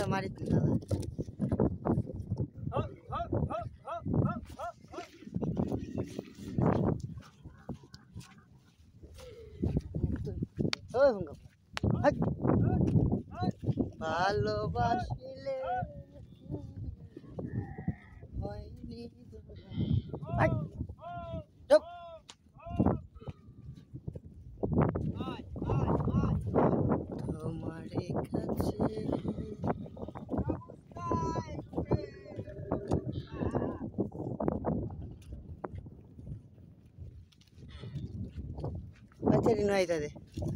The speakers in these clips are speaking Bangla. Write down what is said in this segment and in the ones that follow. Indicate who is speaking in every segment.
Speaker 1: मारी ভালোবাসিলে হয়নি তোমার কাছে আচ্ছা রিনো আইতা দে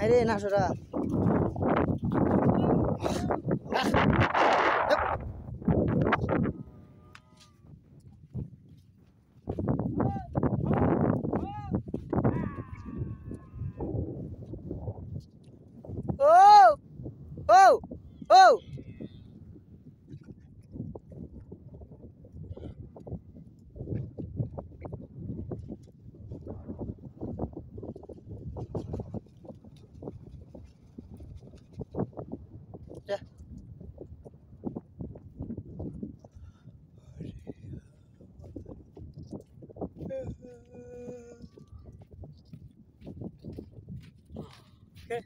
Speaker 1: আরে না সরা Oh! Oh! Oh! Yeah. Okay.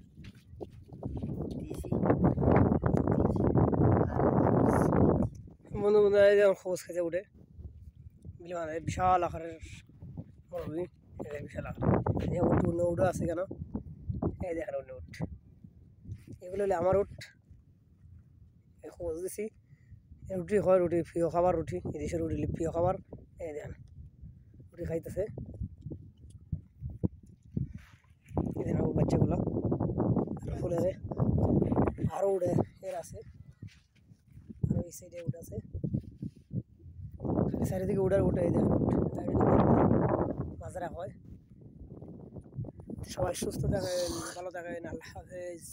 Speaker 1: বন্ধু বন্ধু যেমন খোঁজ খেতে উঠে মানে বিশাল আকারের মরুভূমি বিশাল আকার উঠ উঠে আছে কেন এই দেখেন অন্য উঠ এগুলো হলে আমার উঠ খোঁজ দিছি রুটি হয় রুটি প্রিয় খাবার রুটি এদেশের রুটি প্রিয় খাবার এই দেখেন রুটি খাইতেছে এই দেখেন বাচ্চাগুলো ফুলের আরও উঠে এর আছে আর ওই সাইডে উঠে আছে চারিদিকে উঠার উঠে দেখেন মাজরা হয় সবাই সুস্থ থাকেন ভালো থাকেন আল্লাহ হাফেজ।